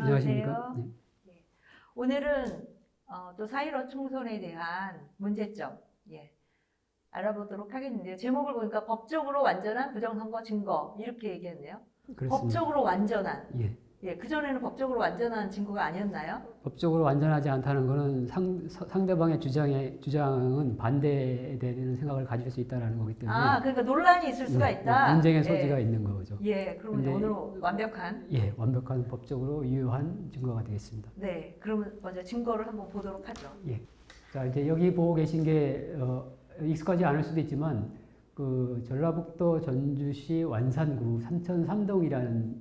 안녕하십니까? 네. 오늘은 또 4.15 총선에 대한 문제점 알아보도록 하겠는데요. 제목을 보니까 법적으로 완전한 부정선거 증거 이렇게 얘기했네요. 그렇습니다. 법적으로 완전한. 예. 그전에는 법적으로 완전한 증거가 아니었나요? 법적으로 완전하지 않다는 것은 상대방의 주장은 반대되는 생각을 가질 수 있다는 거기 때문에 그러니까 논란이 있을 수가 있다. 논쟁의 소지가 있는 거죠. 그러면 오늘 완벽한 완벽한 법적으로 유효한 증거가 되겠습니다. 네, 그러면 먼저 증거를 한번 보도록 하죠. 자, 이제 여기 보고 계신 게 익숙하지 않을 수도 있지만 그 전라북도 전주시 완산구 삼천삼동이라는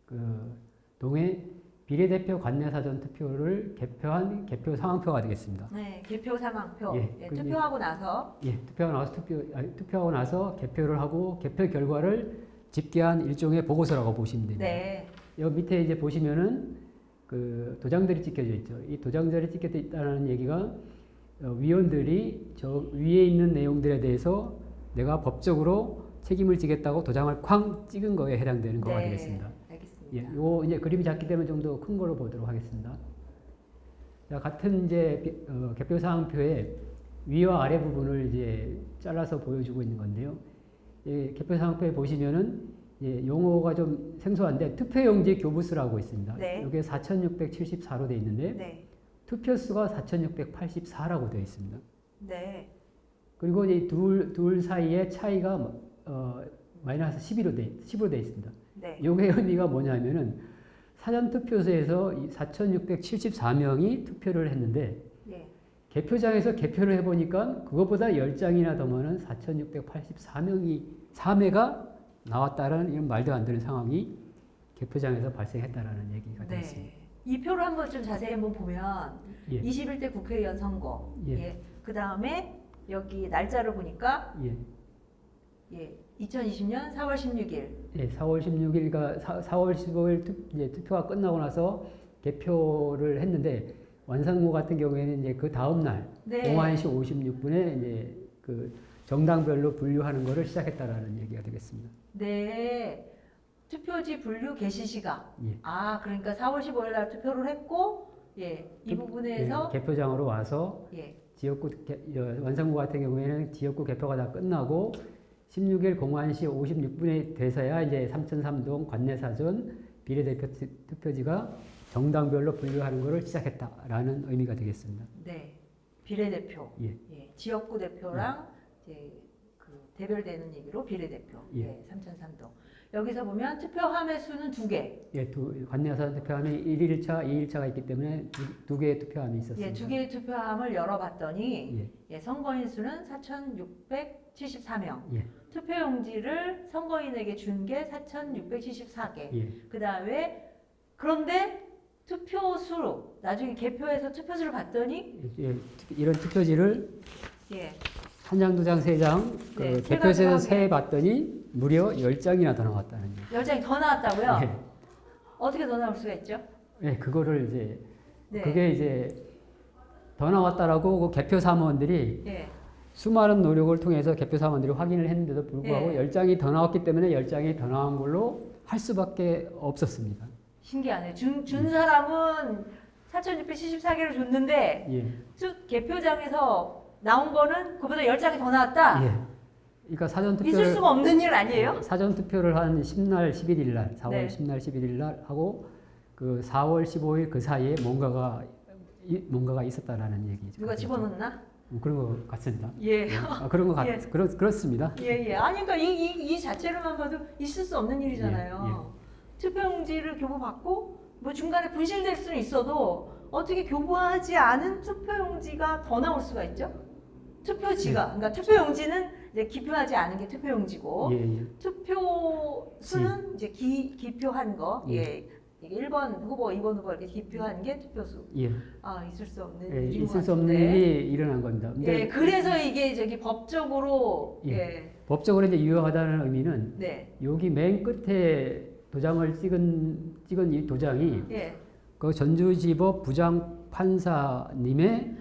그 동의 비례대표 관내사전 투표를 개표한 개표 상황표가 되겠습니다. 네, 개표 상황표. 그 투표하고 나서. 투표하고 나서 개표를 하고 개표 결과를 집계한 일종의 보고서라고 보시면 됩니다. 네. 여기 밑에 이제 보시면은 그 도장들이 찍혀져 있죠. 이 도장들이 찍혀져 있다는 얘기가 위원들이 저 위에 있는 내용들에 대해서 내가 법적으로 책임을 지겠다고 도장을 쾅 찍은 거에 해당되는 거가 되겠습니다. 요 이제 그림이 작기 때문에 좀 더 큰 걸로 보도록 하겠습니다. 자, 같은 이제 개표 사항표에 위와 아래 부분을 이제 잘라서 보여주고 있는 건데요. 개표 사항표에 보시면은 용어가 좀 생소한데 투표용지 교부수라고 있습니다. 이게 4,674로 되어 있는데 투표수가 4,684라고 되어 있습니다. 그리고 이 둘 사이의 차이가 마이너스 10으로 되어 있습니다. 요게 의미가 뭐냐면은 사전투표소에서 4,674명이 투표를 했는데 개표장에서 개표를 해보니까 그것보다 10장이나 더 많은 4,684명이 나왔다라는 이런 말도 안 되는 상황이 개표장에서 발생했다라는 얘기가 되겠습니다. 이 표를 한번 좀 자세히 한번 보면 21대 국회의원 선거, 그 다음에 여기 날짜를 보니까 2020년 4월 16일. 4월 16일과 4월 15일 투표가 끝나고 나서 개표를 했는데 완산구 같은 경우에는 이제 그 다음 날 01시 56분에 이제 그 정당별로 분류하는 것을 시작했다라는 얘기가 되겠습니다. 투표지 분류 개시 시각. 그러니까 4월 15일 날 투표를 했고 이 부분에서 개표장으로 와서 지역구 완산구 같은 경우에는 지역구 개표가 다 끝나고 16일 01시 56분에 돼서야 이제 삼천삼동 관내사전 비례대표 투표지가 정당별로 분류하는 것을 시작했다라는 의미가 되겠습니다. 비례대표, 지역구 대표랑 이제 그 대별되는 얘기로 비례대표, 삼천삼동. 여기서 보면 투표함의 수는 2개. 관내사전 투표함이 1일차, 2일차가 있기 때문에 두 개의 투표함이 있었습니다. 2개의 투표함을 열어봤더니 선거인 수는 4,674명. 투표용지를 선거인에게 준 게 4,674개. 그 다음에 그런데 투표수 나중에 개표해서 투표수를 봤더니 이런 투표지를 한 장, 두 장, 세 장 개표소에서 세 봤더니 무려 10장이나 더 나왔다는 얘기죠. 10장이 더 나왔다고요? 어떻게 더 나올 수가 있죠? 그거를 이제 그게 이제 더 나왔다라고 그 개표 사무원들이 수많은 노력을 통해서 개표 사무원들이 확인을 했는데도 불구하고 10장이 더 나왔기 때문에 10장이 더 나온 걸로 할 수밖에 없었습니다. 신기하네요. 준 사람은 4,674개를 줬는데 개표장에서 나온 거는 그보다 10장이 더 나왔다? 그러니까 사전투표를 있을 수가 없는 일 아니에요? 사전투표를 한 10날, 11일 날, 4월 10날, 11일 날 하고 그 4월 15일 그 사이에 뭔가가 있었다라는 얘기죠. 누가 집어넣나? 그런 것 같습니다. 그런 것 그렇습니다. 아니, 그러니까 이 자체로만 봐도 있을 수 없는 일이잖아요. 투표용지를 교부받고 뭐 중간에 분실될 수는 있어도 어떻게 교부하지 않은 투표용지가 더 나올 수가 있죠? 투표지가, 그러니까 투표용지는 이제 기표하지 않은 게 투표용지고 투표수는 이제 기표한 거, 1번 후보, 2번 후보 이렇게 기표한 게 투표수. 있을 수 없는 일인 있을 수 없는 일이 일어난 겁니다. 그래서 이게 법적으로 법적으로 이제 유효하다는 의미는 여기 맨 끝에 도장을 찍은 이 도장이 그 전주지법 부장판사님의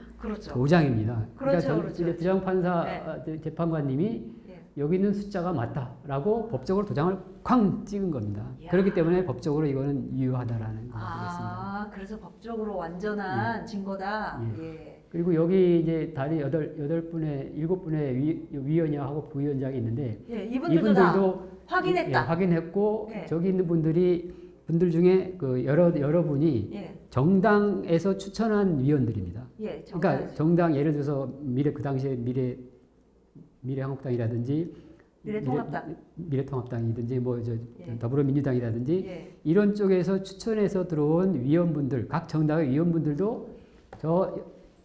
도장입니다. 그러니까 부장판사 재판관님이 여기 있는 숫자가 맞다라고 법적으로 도장을 쾅 찍은 겁니다. 이야. 그렇기 때문에 법적으로 이거는 유효하다라는 거 되겠습니다. 아, 그래서 법적으로 완전한 증거다. 예. 그리고 여기 이제 다리 여덟 분의 일곱 분의 위원장하고 부위원장이 있는데 예, 이분들도 다 이분들도 확인했다. 예, 확인했고 예. 저기 있는 분들 중에 그 여러분이 예. 정당에서 추천한 위원들입니다. 예, 그러니까 정당 예를 들어서 그 당시에 미래한국당이라든지 미래통합당이든지 뭐 예. 더불어민주당이라든지 예. 이런 쪽에서 추천해서 들어온 위원분들 각 정당의 위원분들도 저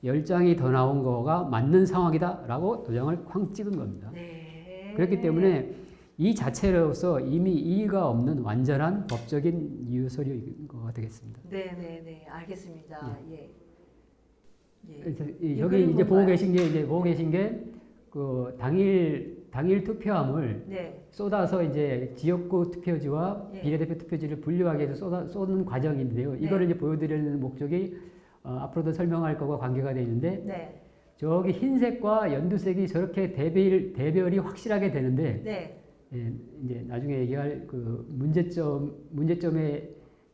10장이 더 나온 거가 맞는 상황이다라고 도장을 쾅 찍은 겁니다. 네. 그렇기 때문에 이 자체로서 이미 이의가 없는 완전한 법적인 이유 서류인 거가 되겠습니다. 네, 알겠습니다. 예. 예. 그래서 예, 여기 그리고 이제 뭔가요? 보고 계신 게 그 당일 투표함을 네. 쏟아서 이제 지역구 투표지와 예. 비례대표 투표지를 분류하기 위해서 쏟는 과정인데요. 이거를 이제 보여드리는 목적이 앞으로도 설명할 거와 관계가 되어 있는데 네. 저기 흰색과 연두색이 저렇게 대별이 확실하게 되는데 네. 예, 이제 나중에 얘기할 그 문제점의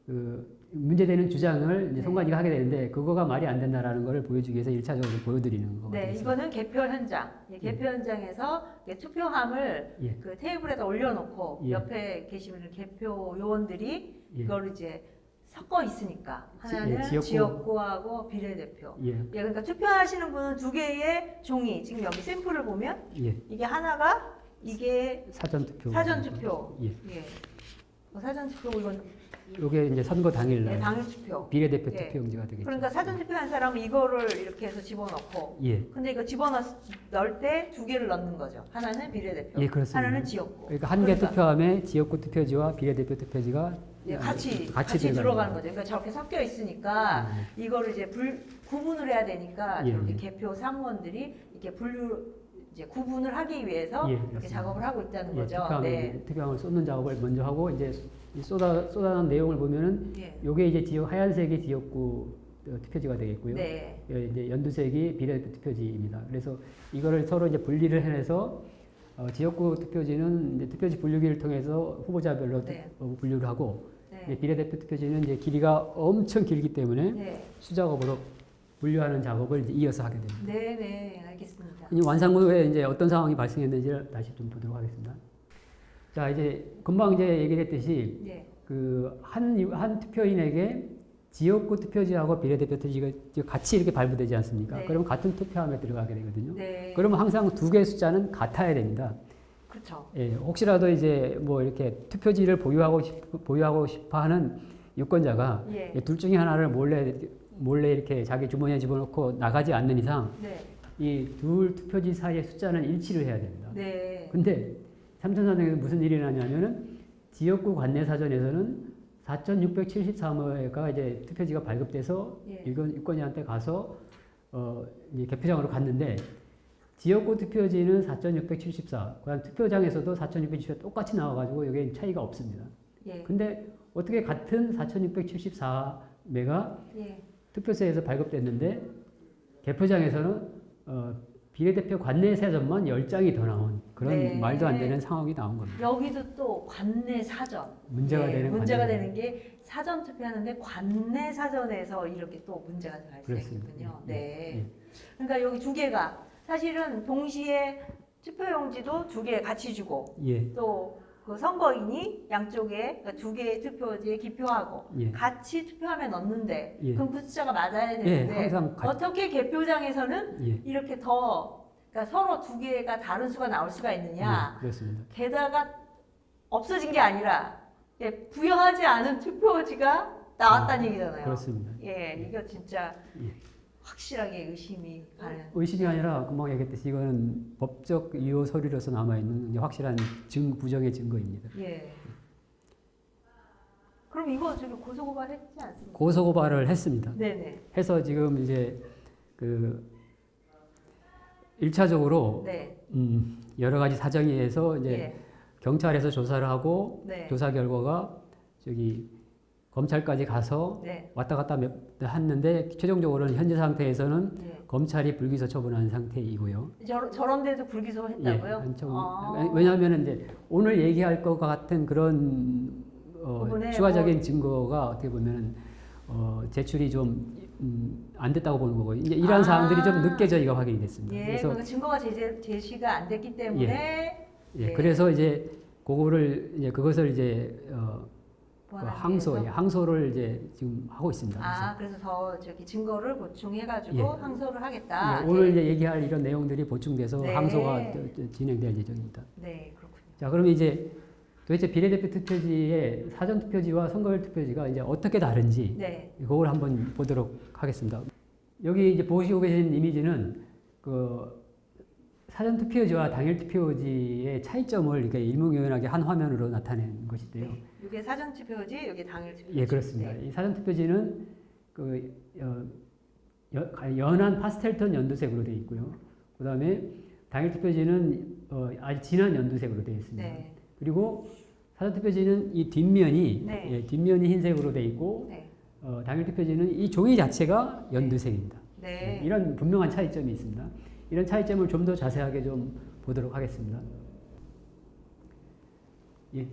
그 문제되는 주장을 이제 네. 송관이가 하게 되는데 그거가 말이 안 된다라는 것을 보여주기 위해서 1차적으로 보여드리는 거가 네, 되겠습니다. 이거는 개표 현장. 예, 개표 현장에서 이게 투표함을 예. 그 테이블에다 올려놓고 예. 옆에 계시는 개표 요원들이 예. 이걸 이제 섞어 있으니까 하나는 지역구. 지역구하고 비례대표. 예, 예, 그러니까 투표하시는 분은 두 개의 종이 지금 여기 샘플을 보면 예. 이게 하나가 이게 사전투표. 사전투표. 예. 예. 사전투표 이건 요게 이제 선거 당일날 예, 당일 투표. 비례대표 예. 투표용지가 되겠죠. 그러니까 사전투표한 사람은 이거를 이렇게 해서 집어넣고 예. 근데 이거 넣을 때 두 개를 넣는 거죠. 하나는 비례대표, 예, 그렇습니다. 하나는 지역구. 그러니까 한 개 그러니까 투표함에 지역구 투표지와 비례대표 투표지가 예, 같이 들어가는 들어가는 거죠. 그러니까 저렇게 섞여 있으니까 이거를 이제 구분을 해야 되니까 예, 저렇게 예. 개표 사무원들이 이렇게 이제 구분을 하기 위해서 예, 이렇게 그렇습니다. 작업을 하고 있다는 예, 거죠. 투표함을 쏟는 작업을 먼저 하고 이제 쏟아낸 내용을 보면은 예. 요게 이제 하얀색이 지역구 투표지가 되겠고요. 네. 이제 연두색이 비례대표 투표지입니다. 그래서 이거를 서로 이제 분리를 해서 지역구 투표지는 이제 투표지 분류기를 통해서 후보자별로 네. 분류를 하고 네. 이제 비례대표 투표지는 이제 길이가 엄청 길기 때문에 네. 수작업으로 분류하는 작업을 이제 이어서 하게 됩니다. 네, 알겠습니다. 이 완성 후에 이제 어떤 상황이 발생했는지를 다시 좀 보도록 하겠습니다. 자, 이제 금방 이제 얘기했듯이 네. 그 한 투표인에게 지역구 투표지하고 비례대표 투표지가 같이 이렇게 발부되지 않습니까? 네. 그러면 같은 투표함에 들어가게 되거든요. 네. 그러면 항상 두 개의 숫자는 같아야 됩니다. 그렇죠. 예, 혹시라도 이제 뭐 이렇게 투표지를 보유하고 싶어 하는 유권자가 예. 둘 중에 하나를 몰래 이렇게 자기 주머니에 집어넣고 나가지 않는 이상 네. 이 둘 투표지 사이의 숫자는 일치를 해야 됩니다. 네. 근데 삼천사정에서 무슨 일이 일어나냐면은 지역구 관내사전에서는 4,673회가 이제 투표지가 발급돼서 예. 유권자한테 가서 이제 개표장으로 갔는데 지역구 투표지는 4,674, 그다음 투표장에서도 4,674 똑같이 나와가지고 여기에 차이가 없습니다. 예. 근데 어떻게 같은 4,674매가 예. 투표소에서 발급됐는데 개표장에서는 비례대표 관내사전만 10장이 더 나온 그런 네. 말도 안 되는 상황이 나온 겁니다. 여기도 또 관내 사전 문제가 되는 문제가 관내 되는 게 사전 투표하는데 관내 사전에서 이렇게 또 문제가 발생했군요. 그렇습니다. 네. 예. 그러니까 여기 두 개가 사실은 동시에 투표용지도 두 개 같이 주고 예. 또 그 선거인이 양쪽에 그러니까 두 개의 투표지에 기표하고 예. 같이 투표함에 넣는데 예. 그럼 그 숫자가 맞아야 예, 되는데 항상 어떻게 개표장에서는 예. 이렇게 그러니까 서로 두 개가 다른 수가 나올 수가 있느냐? 예, 그렇습니다. 게다가 없어진 게 아니라 부여하지 않은 투표지가 나왔다는 얘기잖아요. 그렇습니다. 예, 이거 진짜 예. 확실하게 의심이 가는. 의심이 아니라 금방 얘기했듯이 이거는 법적 유효 서류로서 남아있는 이제 확실한 부정의 증거입니다. 예. 그럼 이거 저기 고소고발했지 않습니까? 고소고발을 했습니다. 네네. 해서 지금 이제 그 1차적으로 네. 여러 가지 사정에 의해서 이제 예. 경찰에서 조사를 하고 네. 조사 결과가 저기 검찰까지 가서 네. 왔다 갔다 했는데 최종적으로는 현재 상태에서는 네. 검찰이 불기소 처분한 상태이고요. 저런 데도 불기소 했다고요? 왜냐하면 이제 오늘 얘기할 것 같은 그런 부분에 추가적인 증거가 어떻게 보면 제출이 좀 안 됐다고 보는 거고 이제 이러한 사항들이 좀 늦게 저희가 확인이 됐습니다. 예, 그래서 그러니까 증거가 제시가 안 됐기 때문에 예, 그래서 이제 그거를 이제 그것을 이제 보완하기 위해서? 항소를 이제 지금 하고 있습니다. 그래서 더 저기 증거를 보충해가지고 예. 항소를 하겠다. 예, 오늘 이제 얘기할 이런 내용들이 보충돼서 네. 항소가 진행될 예정입니다. 네, 그렇군요. 자, 그럼 이제 도대체 비례대표 투표지의 사전 투표지와 선거일 투표지가 이제 어떻게 다른지 네, 그걸 한번 보도록 하겠습니다. 여기 이제 보시고 계신 이미지는 그 사전 투표지와 당일 투표지의 차이점을 이렇게 일목요연하게 한 화면으로 나타낸 것인데요. 네. 이게 사전 투표지, 여기 당일 투표지. 예, 그렇습니다. 네. 이 사전 투표지는 그 연한 파스텔톤 연두색으로 되어 있고요. 그다음에 당일 투표지는 아주 진한 연두색으로 되어 있습니다. 네. 그리고 사전 투표지는 이 뒷면이 네. 예, 뒷면이 흰색으로 되어 있고 네. 당일 투표지는 이 종이 자체가 연두색입니다. 네. 이런 분명한 차이점이 있습니다. 이런 차이점을 좀 더 자세하게 좀 보도록 하겠습니다. 예.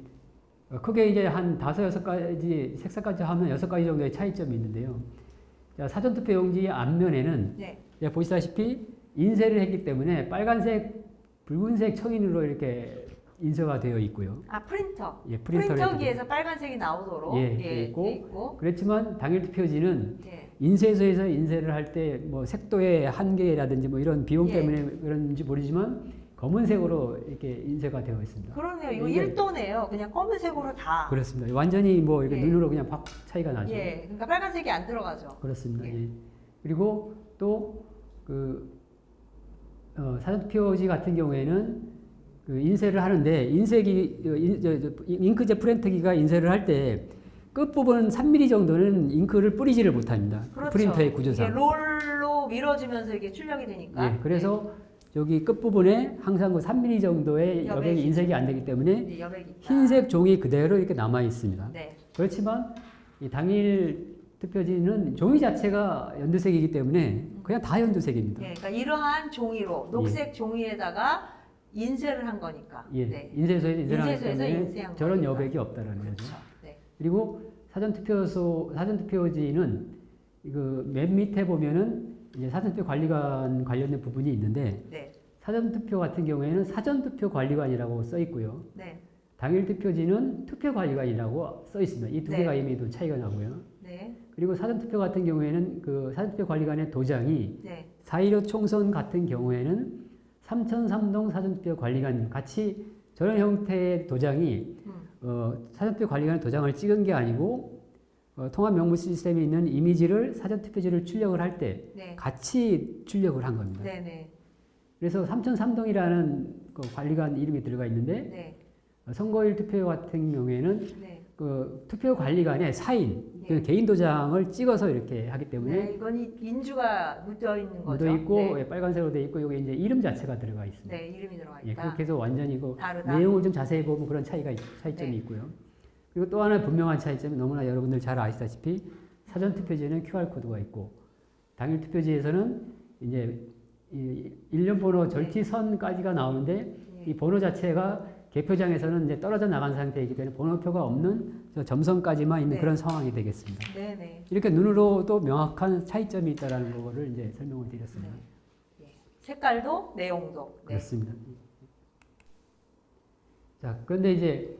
크게 이제 한 5-6가지, 색상까지 하면 6가지 정도의 차이점이 있는데요. 자, 사전투표 용지 앞면에는 네. 보시다시피 인쇄를 했기 때문에 빨간색, 붉은색 청인으로 이렇게 인쇄가 되어 있고요. 프린터. 예, 프린터를 프린터기에서 빨간색이 나오도록 예, 돼 있고. 그렇지만 당일 투표지는 예. 인쇄소에서 인쇄를 할 때 뭐 색도의 한계라든지 뭐 이런 비용 예. 때문에 그런지 모르지만 검은색으로 이렇게 인쇄가 되어 있습니다. 그러네요. 이거 이게- 1도네요. 그냥 검은색으로 다. 그렇습니다. 완전히 뭐 이렇게 예. 눈으로 그냥 확 차이가 나죠. 예. 그러니까 빨간색이 안 들어가죠. 그렇습니다. 예. 예. 그리고 또 그 사전투표지 같은 경우에는 그 인쇄를 하는데 잉크젯 프린터기가 인쇄를 할 때 끝부분 3mm 정도는 잉크를 뿌리지를 못합니다. 그렇죠. 프린터의 구조상. 이게 롤로 밀어지면서 이게 출력이 되니까. 예, 그래서 여기 끝부분에 항상 그 3mm 정도의 여백이 여백이 인쇄가 안 되기 때문에 네, 여백이 있다. 흰색 종이 그대로 이렇게 남아 있습니다. 네. 그렇지만 이 당일 투표지는 종이 자체가 연두색이기 때문에 그냥 다 연두색입니다. 예, 그러니까 이러한 종이로 녹색 종이에다가 인쇄를 한 거니까. 예, 네. 인쇄소에서 인쇄를 하기 인쇄소에서 때문에 인쇄한 저런 거니까. 여백이 없다라는 거죠. 그렇죠. 네. 그리고 사전투표지는 그 맨 밑에 보면은 이제 사전투표 관리관 관련된 부분이 있는데 네. 사전투표 같은 경우에는 사전투표 관리관이라고 써 있고요. 네. 당일 투표지는 투표관리관이라고 써 있습니다. 이 두 네. 개가 이미 또 차이가 나고요. 네. 그리고 사전투표 같은 경우에는 그 사전투표 관리관의 도장이 네. 4.15 총선 같은 경우에는 삼천삼동 사전투표 관리관 같이 저런 형태의 도장이 사전투표 관리관의 도장을 찍은 게 아니고 통합 명부 시스템에 있는 이미지를 사전투표지를 출력을 할 때 네. 같이 출력을 한 겁니다. 네. 네. 그래서 삼천삼동이라는 그 관리관 이름이 들어가 있는데 네. 선거일 투표 같은 경우에는 네. 그 투표 관리관의 사인, 예. 그 개인 도장을 찍어서 이렇게 하기 때문에 네, 이건 인주가 묻어 있는 거죠. 묻어 있고 네. 예, 빨간색으로 돼 있고 여기 이제 이름 자체가 들어가 있습니다. 네, 이름이 들어가 예, 있다. 그렇게 해서 완전히 그 다르다. 내용을 좀 자세히 보면 그런 차이점이 네. 있고요. 그리고 또 하나 분명한 차이점이 너무나 여러분들 잘 아시다시피 사전 투표지에는 QR 코드가 있고 당일 투표지에서는 이제 이 일련 번호 절취선까지가 나오는데 예. 이 번호 자체가 개표장에서는 이제 떨어져 나간 상태이기 때문에 번호표가 없는 저 점선까지만 있는 네. 그런 상황이 되겠습니다. 네, 네. 이렇게 눈으로도 명확한 차이점이 있다라는 거를 이제 설명을 드렸습니다. 예. 색깔도 내용도. 네. 그렇습니다. 자, 그런데 이제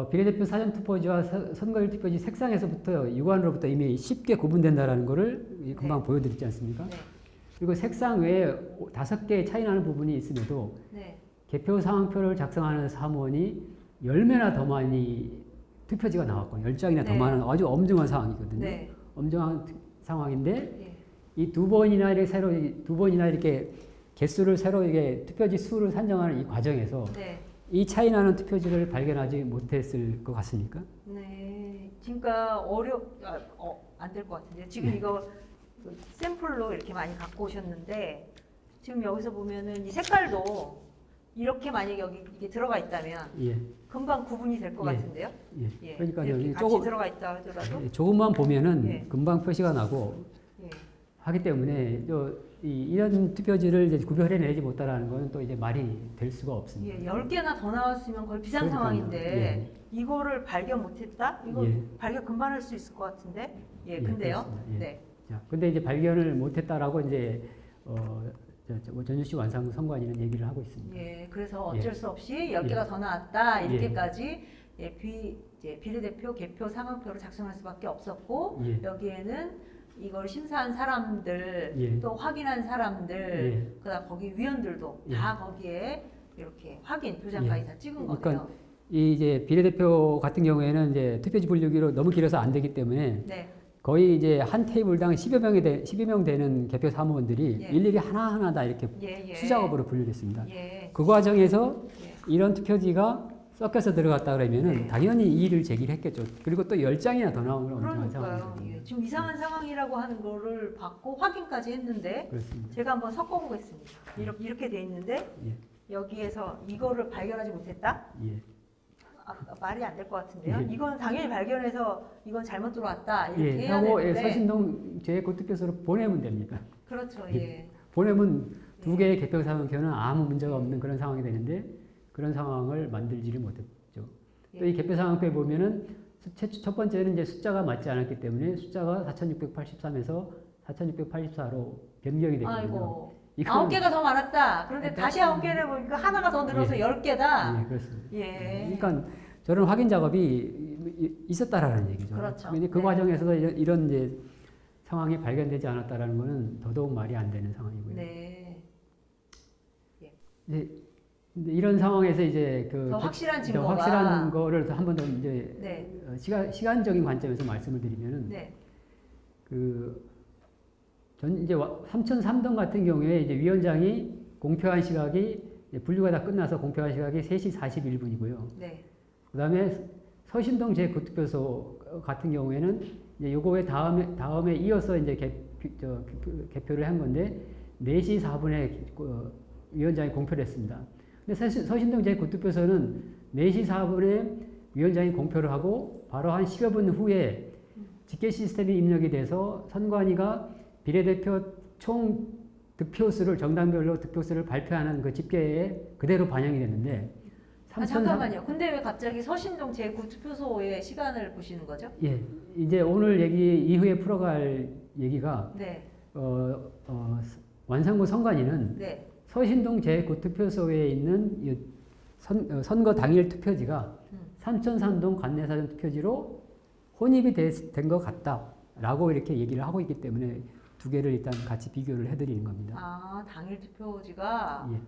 비례대표 사전투표지와 선거일 투표지 색상에서부터 육안으로부터 이미 쉽게 구분된다라는 거를 금방 네. 보여드렸지 않습니까? 네. 그리고 색상 외에 5개 차이 나는 부분이 있음에도 네. 개표 상황표를 작성하는 사무원이 10배나 더 많이 투표지가 나왔고 10장이나 더 네. 많은 아주 엄중한 상황이거든요. 네. 엄중한 상황인데 예. 이 두 번이나 이렇게 개수를 새로 이게 투표지 수를 산정하는 이 과정에서 네. 이 차이 나는 투표지를 발견하지 못했을 것 같습니까? 네. 그러니까 안 될 것 같은데 지금 이거 그 샘플로 이렇게 많이 갖고 오셨는데 지금 여기서 보면은 이 색깔도 이렇게 만약에 여기 이게 들어가 있다면 예, 금방 구분이 될 것 예. 같은데요. 예. 예. 그러니까 이렇게 여기 같이 조금 들어가 있다 하더라도. 조금만 보면은 예. 금방 표시가 나고 예. 하기 때문에 이런 투표지를 이제 구별해내지 못하라는 건 또 이제 말이 될 수가 없습니다. 예, 10개나 더 나왔으면 거의 비상 그러니까요. 상황인데 이거를 발견 못했다? 이거 예. 발견 금방 할 수 있을 것 같은데. 예, 예, 근데요. 그렇습니다. 예. 네. 자, 근데 이제 발견을 못했다라고 이제 전주시 완상구 선관위는 얘기를 하고 있습니다. 예, 그래서 어쩔 예. 수 없이 10개가 더 나왔다. 예. 이렇게까지 예, 이제 비례대표 개표 상황표를 작성할 수밖에 없었고 예. 여기에는 이걸 심사한 사람들 예. 또 확인한 사람들 예. 그다음 거기 위원들도 예. 다 거기에 이렇게 확인 도장까지 예. 다 찍은 그러니까 거네요. 이 이제 비례대표 같은 경우에는 이제 투표지 분류기로 너무 길어서 안 되기 때문에 네. 거의 이제 한 테이블당 10여 명 되는 개표 사무원들이 예. 일일이 하나하나 다 이렇게 예, 예. 수작업으로 분류됐습니다. 예. 그 과정에서 예. 이런 투표지가 섞여서 들어갔다 그러면은 네. 당연히 이의를 제기를 했겠죠. 그리고 또 10장이나 더 나오는 엄청난 그러니까요. 상황이거든요. 예. 지금 이상한 상황이라고 하는 거를 받고 확인까지 했는데 그렇습니다. 제가 한번 섞어보겠습니다. 이렇게 돼 있는데 예. 여기에서 이거를 발견하지 못했다? 예. 말이 안 될 것 같은데요. 예. 이건 당연히 발견해서 이건 잘못 들어왔다 이렇게 예. 해야 하고 되는데. 서신동 재고투표소로 보내면 됩니다. 그렇죠. 예. 예. 보내면 두 개의 개표 사무표는 아무 문제가 없는 그런 상황이 되는데 그런 상황을 만들지를 못했죠. 또 이 개표 사무표에 보면은 첫 번째는 이제 숫자가 맞지 않았기 때문에 숫자가 4,683에서 4,684로 변경이 됐거든요. 아이고. 이거는- 9개가 더 많았다. 그런데 그러니까- 다시 9개를 보니까 하나가 더 늘어서 예. 10개다. 예, 그렇습니다. 예. 그러니까 저런 확인 작업이 있었다라는 얘기죠. 그렇죠. 근데 그 네. 과정에서도 이런 이제 상황이 발견되지 않았다라는 것은 더더욱 말이 안 되는 상황이고요. 네. 이제 근데 이런 상황에서 이제 더 확실한 증거가 확실한 거를 한 번 더 이제 네. 시간적인 관점에서 말씀을 드리면은 네. 이제 3003동 같은 경우에 이제 위원장이 공표한 시각이 이제 분류가 다 끝나서 공표한 시각이 3시 41분이고요. 네. 그다음에 서신동 제9투표소 같은 경우에는 이제 요거에 다음에 이어서 이제 개표를 한 건데 4시 4분에 위원장이 공표를 했습니다. 근데 서신동 제9투표소는 4시 4분에 위원장이 공표를 하고 바로 한 10여 분 후에 집계 시스템이 입력이 돼서 선관위가 비례대표 총 득표수를 정당별로 득표수를 발표하는 그 집계에 그대로 반영이 됐는데 잠깐만요. 근데 왜 갑자기 서신동 제9투표소의 시간을 보시는 거죠? 예, 이제 오늘 얘기 이후에 풀어갈 얘기가 네. 완상구 선관위는 네. 서신동 제9투표소에 있는 이 선거 당일 투표지가 삼천산동 관내사전 투표지로 혼입이 된 것 같다라고 이렇게 얘기를 하고 있기 때문에 두 개를 일단 같이 비교를 해드리는 겁니다. 아, 당일 투표지가 예.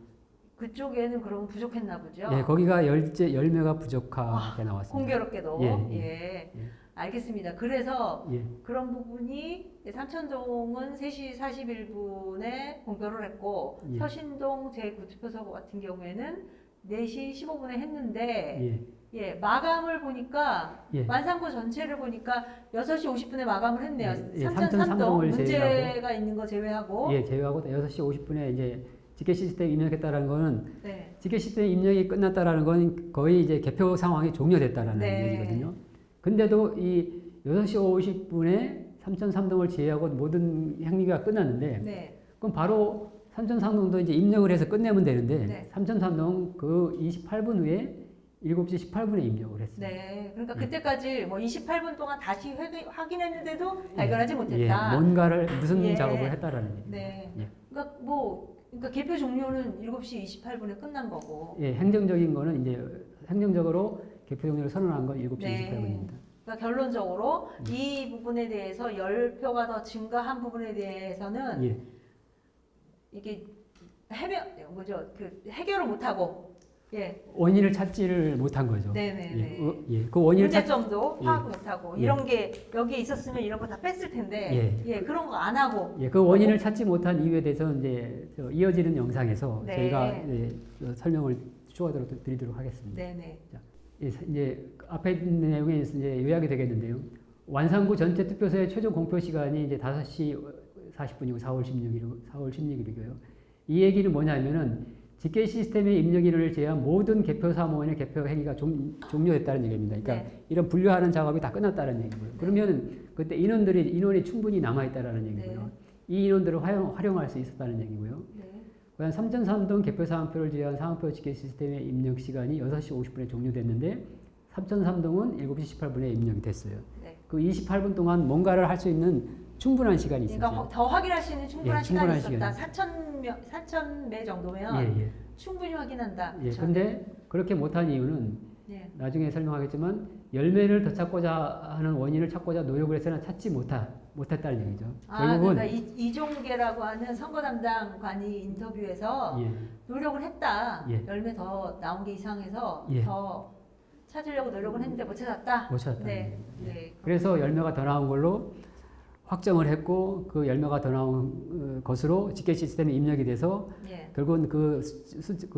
그쪽에는 그럼 부족했나 보죠? 예, 거기가 10매가 부족하게 나왔습니다. 공교롭게도. 예, 예. 예. 알겠습니다. 그래서 예, 그런 부분이 삼천동은 3시 41분에 공표를 했고 예. 서신동 제9투표소 같은 경우에는 4시 15분에 했는데 예, 예, 마감을 보니까 예. 완상구 전체를 보니까 6시 50분에 마감을 했네요. 예, 예, 3천 3동 삼천삼동을 문제가 있는 거 제외하고. 예, 제외하고 6시 50분에 이제 집계 시스템 입력했다라는 거는 네. 집계 시스템 입력이 끝났다라는 건 거의 이제 개표 상황이 종료됐다라는 네. 얘기거든요. 근데도 이 6시 50분에 3003동을 제외하고 모든 행위가 끝났는데 네. 그럼 바로 3003동도 이제 입력을 해서 끝내면 되는데 네. 3003동 그 28분 후에 7시 18분에 입력을 했습니다. 네. 그러니까 예. 그때까지 뭐 28분 동안 다시 확인했는데도 발견하지 못했다. 예, 뭔가를 무슨 예. 작업을 했다라는 얘기죠. 네. 예. 그러니까 개표 종료는 7시 28분에 끝난 거고. 예, 행정적인 거는 이제 행정적으로 개표 종료를 선언한 건 7시 네. 28분입니다. 그러니까 결론적으로 이 부분에 대해서 10표가 더 증가한 부분에 대해서는 예. 이게 해결을 못 하고 예. 원인을 찾지를 못한 거죠. 네네네. 예, 그 원인을 문제점도 예. 파악 못하고 예. 이런 게 여기에 있었으면 이런 거 다 뺐을 텐데 예. 그런 거 안 하고 예, 그 원인을 찾지 못한 이유에 대해서는 이제 이어지는 영상에서 네. 저희가 설명을 추가로 드리도록 하겠습니다. 네네. 예, 이제 앞에 있는 내용에 이제 요약이 되겠는데요. 완상구 전체 투표소의 최종 공표 시간이 이제 5시 40분이고 4월 16일이고요. 이 얘기는 뭐냐면은 집계 시스템의 입력인을 제외한 모든 개표 사무원의 개표 행위가 종료됐다는 얘기입니다. 그러니까 네. 이런 분류하는 작업이 다 끝났다는 얘기고요. 그러면 그때 인원이 충분히 남아 있다라는 얘기고요. 네. 이 인원들을 활용할 수 있었다는 얘기고요. 네. 과연 3003동 개표 사항표를 제외한 사항표 집계 시스템의 입력 시간이 6시 50분에 종료됐는데 3003동은 7시 18분에 입력이 됐어요. 네. 그 28분 동안 뭔가를 할 수 있는 충분한 시간이 있었어요. 그러니까 더 확인할 수 있는 충분한 예, 시간이 충분한 있었다. 4,000매 정도면 예, 예. 충분히 확인한다. 예, 그렇죠? 근데 그렇게 못한 이유는 예. 나중에 설명하겠지만 열매를 더 찾고자 하는 원인을 찾고자 노력을 했으나 찾지 못했다는 얘기죠. 결국은 그러니까 이종계라고 하는 선거 담당관이 인터뷰에서 예, 노력을 했다. 예. 열매 더 나온 게 이상해서 예. 더 찾으려고 노력을 했는데 못 찾았다. 못 찾았다는 네. 얘기죠. 예. 네. 그래서 열매가 더 나온 걸로 확정을 했고 그 열매가 더 나온 것으로 집계 시스템에 입력이 돼서 예. 결국은 그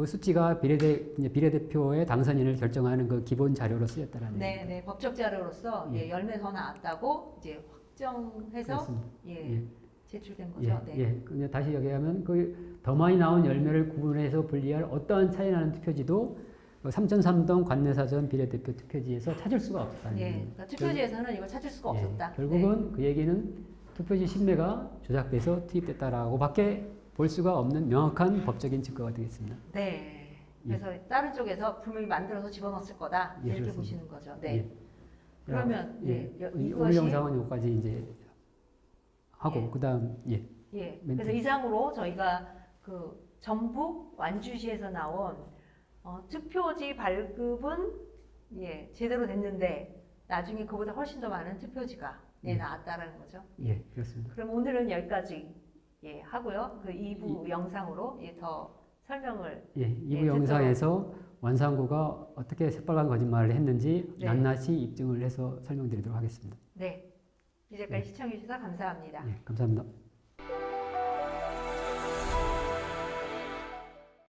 수치가 비례대표의 당선인을 결정하는 그 기본 자료로 쓰였다라는 네, 얘기죠. 네. 법적 자료로서 예. 예, 열매 더 나왔다고 이제 확정해서 그렇습니다. 예, 예. 제출된 예, 거죠. 네. 예. 근데 다시 얘기하면 그 더 많이 나온 열매를 구분해서 분리할 어떠한 차이 나는 투표지도 3003동 관내사전 비례대표 투표지에서 찾을 수가 없다는 예. 얘기입니다. 그러니까 투표지에서는 이걸 찾을 수가 예, 없었다. 결국은 그 얘기는 투표지 신뢰가 조작돼서 투입됐다라고밖에 볼 수가 없는 명확한 법적인 증거가 되겠습니다. 네. 그래서 다른 쪽에서 분명히 만들어서 집어넣었을 거다. 예, 이렇게 그렇습니다. 보시는 거죠. 네. 예. 그러면 예, 오늘 이것이 영상은 여기까지 이제 하고 예. 그다음 예, 예. 멘트. 그래서 이상으로 저희가 그 전북 완주시에서 나온 투표지 발급은 예, 제대로 됐는데 나중에 그보다 훨씬 더 많은 투표지가 예. 나왔다라는 거죠. 예, 그렇습니다. 그럼 오늘은 여기까지 예, 하고요. 그 2부 영상으로 예, 더 설명을 예, 2부 예, 영상에서 원상구가 어떻게 새빨간 거짓말을 했는지 네. 낱낱이 입증을 해서 설명드리도록 하겠습니다. 네. 이제까지 시청해 주셔서 감사합니다. 예, 감사합니다.